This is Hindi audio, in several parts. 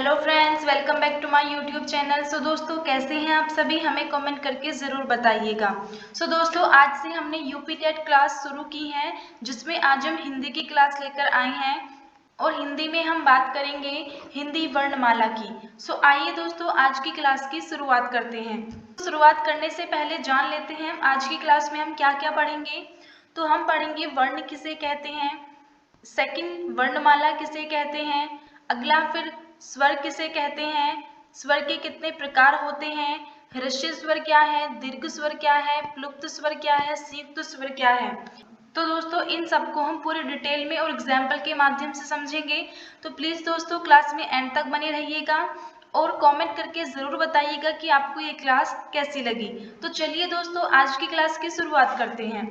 Hello friends, welcome back to my YouTube channel. So दोस्तों, कैसे हैं आप सभी? हमें कमेंट करके ज़रूर बताइएगा। सो दोस्तों, आज से हमने यूपी टेट क्लास शुरू की है, जिसमें आज हम हिंदी की क्लास लेकर आए हैं और हिंदी में हम बात करेंगे हिंदी वर्णमाला की। सो आइए दोस्तों, आज की क्लास की शुरुआत करते हैं। शुरुआत करने से पहले जान लेते हैं आज की क्लास में हम क्या क्या पढ़ेंगे। तो हम पढ़ेंगे वर्ण किसे कहते हैं, सेकंड वर्णमाला किसे कहते हैं, अगला फिर स्वर किसे कहते हैं, स्वर के कितने प्रकार होते हैं, ह्रस्व स्वर क्या है, दीर्घ स्वर क्या है, प्लुप्त स्वर क्या है, संयुक्त स्वर क्या है। तो दोस्तों, इन सबको हम पूरे डिटेल में और एग्जाम्पल के माध्यम से समझेंगे। तो प्लीज़ दोस्तों, क्लास में एंड तक बने रहिएगा और कमेंट करके ज़रूर बताइएगा कि आपको ये क्लास कैसी लगी। तो चलिए दोस्तों, आज की क्लास की शुरुआत करते हैं।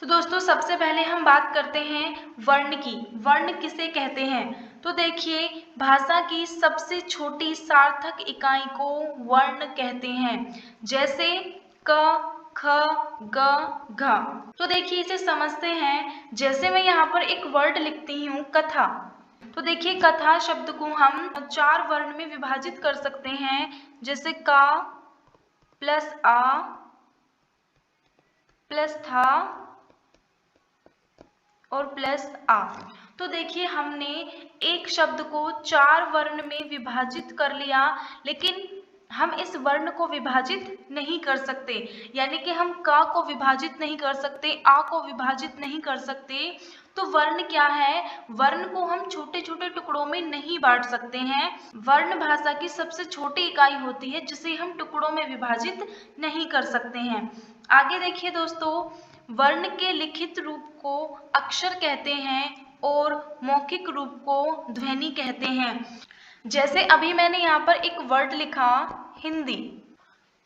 तो दोस्तों, सबसे पहले हम बात करते हैं वर्ण की। वर्ण किसे कहते हैं? तो देखिए, भाषा की सबसे छोटी सार्थक इकाई को वर्ण कहते हैं, जैसे क, ख, ग, घ। तो देखिए, इसे समझते हैं। जैसे मैं यहाँ पर एक वर्ड लिखती हूँ, कथा। तो देखिए, कथा शब्द को हम 4 वर्ण में विभाजित कर सकते हैं, जैसे का प्लस आ प्लस था और प्लस आ। तो देखिए, हमने एक शब्द को 4 वर्ण में विभाजित कर लिया, लेकिन हम इस वर्ण को विभाजित नहीं कर सकते। यानी कि हम का को विभाजित नहीं कर सकते, आ को विभाजित नहीं कर सकते। तो वर्ण क्या है? वर्ण को हम छोटे छोटे टुकड़ों में नहीं बांट सकते हैं। वर्ण भाषा की सबसे छोटी इकाई होती है, जिसे हम टुकड़ों में विभाजित नहीं कर सकते हैं। आगे देखिए दोस्तों, वर्ण के लिखित रूप को अक्षर कहते हैं और मौखिक रूप को ध्वनि कहते हैं। जैसे अभी मैंने यहाँ पर एक वर्ड लिखा, हिंदी।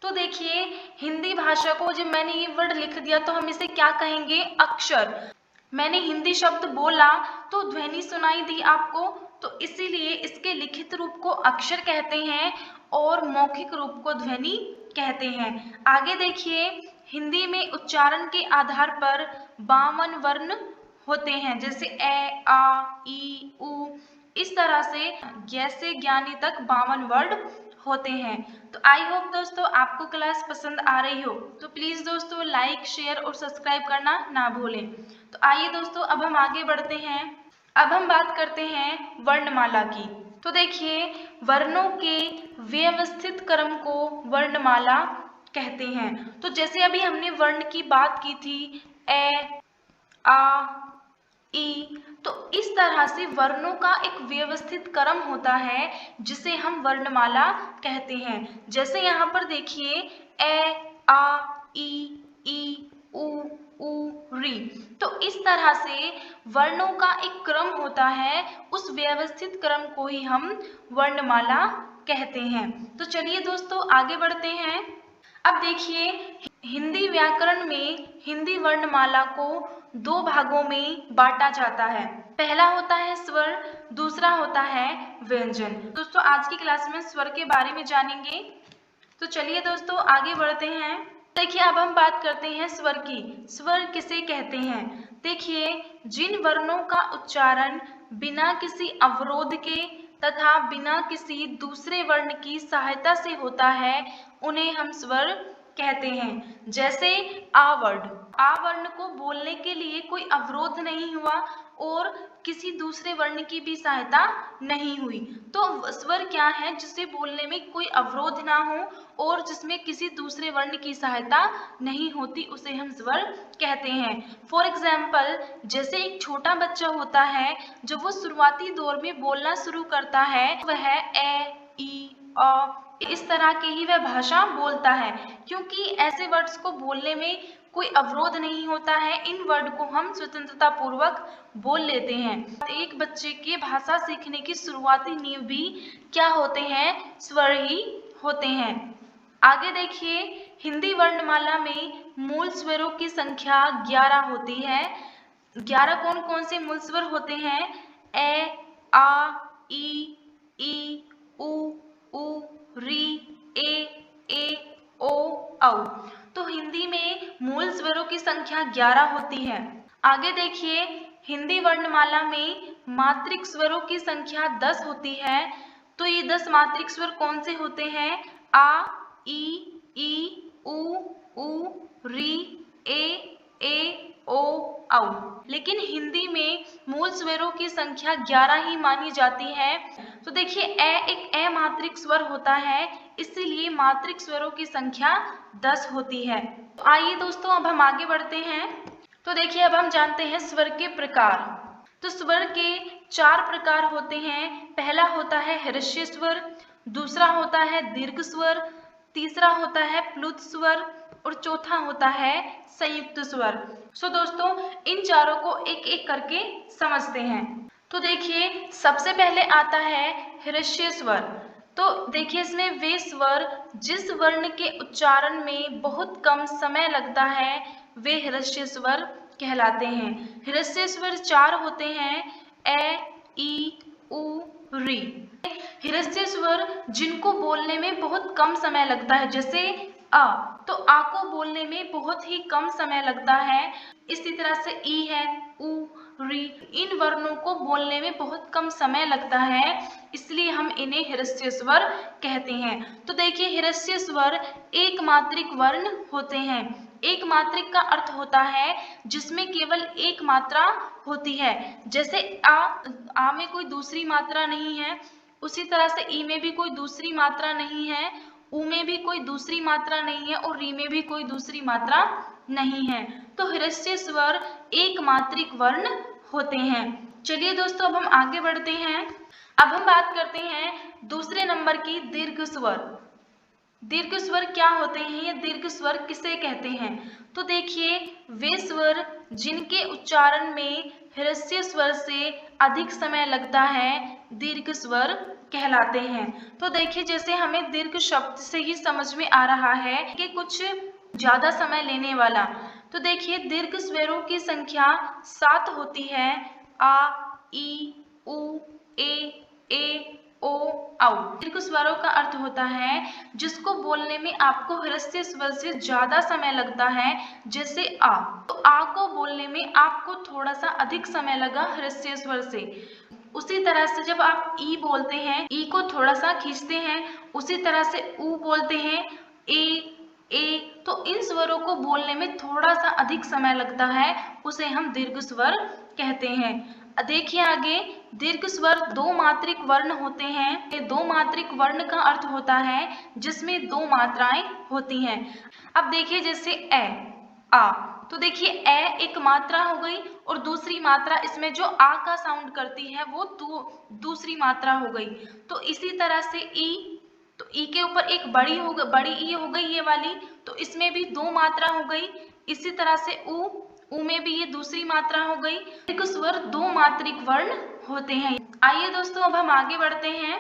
तो देखिए, हिंदी भाषा को जब मैंने ये वर्ड लिख दिया तो हम इसे क्या कहेंगे? अक्षर। मैंने हिंदी शब्द बोला तो ध्वनि सुनाई दी आपको, तो इसीलिए इसके लिखित रूप को अक्षर कहते हैं और मौखिक रूप को ध्वनि कहते हैं। आगे देखिए, हिंदी में उच्चारण के आधार पर 52 वर्ण होते हैं, जैसे ए, आ, ई, उ। इस तरह से ज्ञ से ज्ञानी तक 52 वर्ड होते हैं। तो आई होप दोस्तों, आपको क्लास पसंद आ रही हो। तो प्लीज़ दोस्तों, लाइक, शेयर और सब्सक्राइब करना ना भूलें। तो आइए दोस्तों, अब हम आगे बढ़ते हैं। अब हम बात करते हैं वर्णमाला की। तो देखिए, वर्णों के व्यवस्थित क्रम को वर्णमाला कहते हैं। तो जैसे अभी हमने वर्ण की बात की थी, ए, आ, ई, तो इस तरह से वर्णों का एक व्यवस्थित क्रम होता है, जिसे हम वर्णमाला कहते हैं। जैसे यहाँ पर देखिए, ए, आ, ई, उ, री। तो इस तरह से वर्णों का एक क्रम होता है, उस व्यवस्थित क्रम को ही हम वर्णमाला कहते हैं। तो चलिए दोस्तों, आगे बढ़ते हैं। अब देखिए, हिंदी व्याकरण में हिंदी वर्णमाला को 2 भागों में बांटा जाता है। पहला होता है स्वर, दूसरा होता है व्यंजन। दोस्तों, आज की क्लास में स्वर के बारे में जानेंगे। तो चलिए दोस्तों, आगे बढ़ते हैं। देखिए, अब हम बात करते हैं स्वर की। स्वर किसे कहते हैं? देखिए, जिन वर्णों का उच्चारण बिना किसी अवरोध के तथा बिना किसी दूसरे वर्ण की सहायता से होता है, उन्हें हम स्वर कहते हैं। जैसे आ वर्ड। आ वर्ण को बोलने के लिए कोई अवरोध नहीं हुआ और किसी दूसरे वर्ण की भी सहायता नहीं हुई। तो स्वर क्या है? जिसे बोलने में कोई अवरोध ना हो और जिसमें किसी दूसरे वर्ण की सहायता नहीं होती, उसे हम स्वर कहते हैं। फॉर एग्जाम्पल, जैसे एक छोटा बच्चा होता है, जब वो शुरुआती दौर में बोलना शुरू करता है, वह ए, ई, अ इस तरह की ही वह भाषा बोलता है, क्योंकि ऐसे वर्ड्स को बोलने में कोई अवरोध नहीं होता है। इन वर्ड को हम स्वतंत्रता पूर्वक बोल लेते हैं। एक बच्चे के भाषा सीखने की शुरुआती नींव भी क्या होते हैं? स्वर ही होते हैं। आगे देखिए, हिंदी वर्णमाला में मूल स्वरों की संख्या 11 होती है। 11 कौन कौन से मूल स्वर होते हैं? ए, आ, ई, उ, री, ए, ओ, औ। तो हिंदी में मूल स्वरों की संख्या 11 होती है। आगे देखिए, हिंदी वर्णमाला में मात्रिक स्वरों की संख्या 10 होती है। तो ये 10 मात्रिक स्वर कौन से होते हैं? आ, ई, उ, री, ए, ओ, औ। लेकिन हिंदी में मूल स्वरों की संख्या 11 ही मानी जाती है। तो देखिए एक मात्रिक स्वर होता है, इसीलिए मात्रिक स्वरों की संख्या 10 होती है। तो आइए दोस्तों अब हम आगे बढ़ते हैं। तो देखिए अब हम जानते हैं स्वर के प्रकार। तो स्वर के 4 प्रकार होते हैं। पहला होता है ह्रस्व स्वर, दूसरा होता है दीर्घ स्वर, तीसरा होता है प्लुत स्वर और चौथा होता है संयुक्त स्वर। सो दोस्तों इन चारों को एक एक करके समझते हैं। तो देखिए सबसे पहले आता है ह्रस्व स्वर। तो देखिए इसमें वे स्वर जिस वर्ण के उच्चारण में बहुत कम समय लगता है वे ह्रस्व स्वर कहलाते हैं। ह्रस्व स्वर 4 होते हैं, ए, ई, उ, री। ह्रस्व स्वर जिनको बोलने में बहुत कम समय लगता है, जैसे आ, तो आ को बोलने में बहुत ही कम समय लगता है। इसी तरह से ई है, उ, री, इन वर्णों को बोलने में बहुत कम समय लगता है, इसलिए हम इन्हें ह्रस्व स्वर कहते हैं। तो देखिए ह्रस्व स्वर एक मात्रिक वर्ण होते हैं। एक मात्रिक का अर्थ होता है जिसमें केवल एक मात्रा होती है। जैसे आ में कोई दूसरी मात्रा नहीं है, उसी तरह से ई में भी कोई दूसरी मात्रा नहीं है, उ में भी कोई दूसरी मात्रा नहीं है और री में भी कोई दूसरी मात्रा नहीं है। तो ह्रस्व स्वर एक मात्रिक वर्ण होते हैं। चलिए दोस्तों अब हम आगे बढ़ते हैं। अब हम बात करते हैं दूसरे नंबर की दीर्घ स्वर। दीर्घ स्वर क्या होते हैं या दीर्घ स्वर किसे कहते हैं? तो देखिए वे स्वर जिनके उच्चारण में ह्रस्व स्वर से अधिक समय लगता है दीर्घ स्वर कहलाते हैं। तो देखिए जैसे हमें दीर्घ शब्द से ही समझ में आ रहा है कि कुछ ज्यादा समय लेने वाला। तो देखिए दीर्घ स्वरों की संख्या 7 होती है, आ, ई, उ, ए, ओ, औ। दीर्घ स्वरों का अर्थ होता है जिसको बोलने में आपको ह्रस्व स्वर से ज्यादा समय लगता है, जैसे आ। तो आ को बोलने में आपको थोड़ा सा अधिक समय लगा ह्रस्व स्वर से। उसी तरह से जब आप ई बोलते हैं, ई को थोड़ा सा खींचते हैं, उसी तरह से उ बोलते हैं, ए, तो इन स्वरों को बोलने में थोड़ा सा अधिक समय लगता है, उसे हम दीर्घ स्वर कहते हैं। देखिए आगे दीर्घ स्वर 2 मात्रिक वर्ण होते हैं। ये 2 मात्रिक वर्ण का अर्थ होता है जिसमें 2 मात्राएं होती हैं। अब देखिए जैसे ए, आ, तो देखिए ए एक मात्रा हो गई और दूसरी मात्रा इसमें जो आ का साउंड करती है वो दूसरी मात्रा हो गई। तो इसी तरह से ई, तो ई के ऊपर एक बड़ी ई हो गई ये वाली, तो इसमें भी 2 मात्रा हो गई। इसी तरह से उ में भी ये दूसरी मात्रा हो गई। दीर्घ स्वर 2 मात्रिक वर्ण होते हैं। आइए दोस्तों अब हम आगे बढ़ते हैं।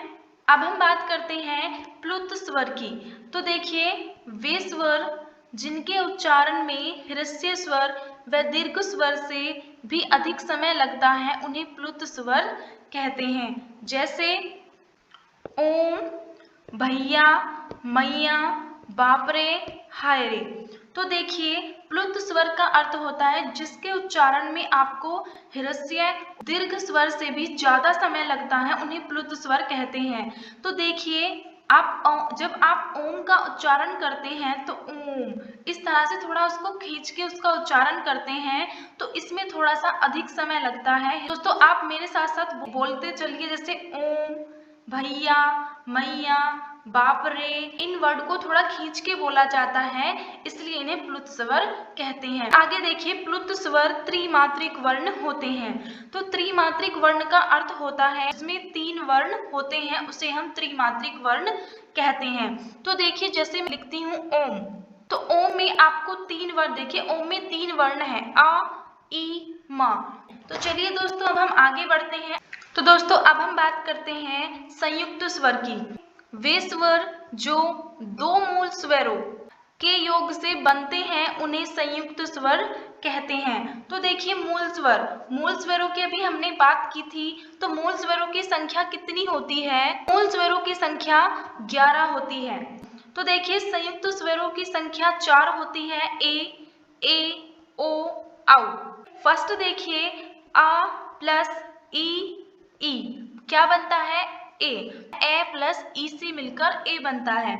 अब हम बात करते हैं प्लुत स्वर की। तो देखिए वे स्वर जिनके उच्चारण में ह्रस्व स्वर व दीर्घ स्वर से भी अधिक समय लगता है उन्हें प्लुत स्वर कहते हैं। जैसे ओम, भैया, मैया, बापरे, हाय रे। तो देखिए प्लुत स्वर का अर्थ होता है जिसके उच्चारण में आपको ह्रस्व दीर्घ स्वर से भी ज्यादा समय लगता है, उन्हें प्लुत स्वर कहते हैं। तो देखिए जब आप ओम का उच्चारण करते हैं तो ओम इस तरह से थोड़ा उसको खींच के उसका उच्चारण करते हैं, तो इसमें थोड़ा सा अधिक समय लगता है। दोस्तों आप मेरे साथ साथ बोलते चलिए, जैसे ओम, भैया, मैया, बाप रे, इन वर्ड को थोड़ा खींच के बोला जाता है, इसलिए इन्हें प्लुत स्वर कहते हैं। आगे देखिए प्लुत स्वर त्रिमात्रिक वर्ण होते हैं। तो त्रिमात्रिक वर्ण का अर्थ होता है इसमें 3 वर्ण होते हैं, उसे हम त्रिमात्रिक वर्ण कहते हैं। तो देखिए जैसे मैं लिखती हूँ ओम, तो ओम में आपको 3 वर्ण, देखिए ओम में 3 वर्ण है, आ, ई, मा। तो चलिए दोस्तों अब हम आगे बढ़ते हैं। तो दोस्तों अब हम बात करते हैं संयुक्त स्वर की। वे स्वर जो 2 मूल स्वरों के योग से बनते हैं उन्हें संयुक्त स्वर कहते हैं। तो देखिए मूल स्वरों की अभी हमने बात की थी। तो मूल स्वरों की संख्या कितनी होती है? मूल स्वरों की संख्या 11 होती है। तो देखिए संयुक्त स्वरों की संख्या 4 होती है, ए, ओ, औ। फर्स्ट देखिए आ प्लस ई, क्या बनता है? ए प्लस ई से मिलकर ए बनता है।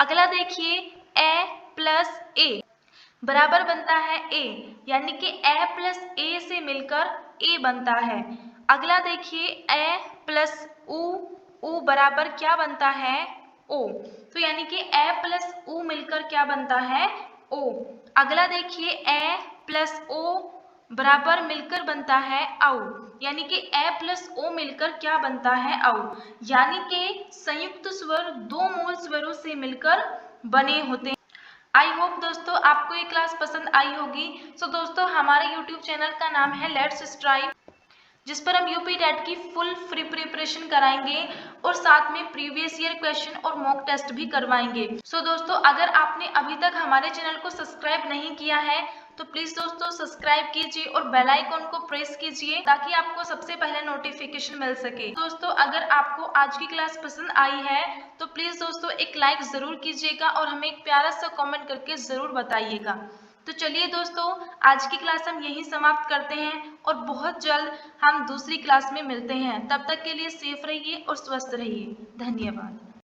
अगला देखिए ए प्लस ए बराबर बनता है ए, यानी कि ए प्लस ए से मिलकर ए बनता है। अगला देखिए ए प्लस उ बराबर क्या बनता है ओ, तो यानी कि ए प्लस उ मिलकर क्या बनता है ओ। अगला देखिए ए प्लस ओ बराबर मिलकर बनता है औ, यानी कि ए प्लस ओ मिलकर क्या बनता है औ, यानी कि संयुक्त स्वर दो मूल स्वरों से मिलकर बने होते हैं। आई होप दोस्तों आपको ये क्लास पसंद आई होगी। सो दोस्तों हमारे यूट्यूब चैनल का नाम है लेट्स स्ट्राइव, जिस पर हम यूपी टेट की फुल फ्री प्रिपरेशन कराएंगे और साथ में प्रीवियस ईयर क्वेश्चन और मॉक टेस्ट भी करवाएंगे। सो दोस्तों अगर आपने अभी तक हमारे चैनल को सब्सक्राइब नहीं किया है तो प्लीज दोस्तों सब्सक्राइब कीजिए और बेल आइकॉन को प्रेस कीजिए ताकि आपको सबसे पहले नोटिफिकेशन मिल सके। दोस्तों अगर आपको आज की क्लास पसंद आई है तो प्लीज दोस्तों एक लाइक जरूर कीजिएगा और हमें एक प्यारा सा कमेंट करके जरूर बताइएगा। तो चलिए दोस्तों आज की क्लास हम यहीं समाप्त करते हैं और बहुत जल्द हम दूसरी क्लास में मिलते हैं। तब तक के लिए सेफ रहिए और स्वस्थ रहिए। धन्यवाद।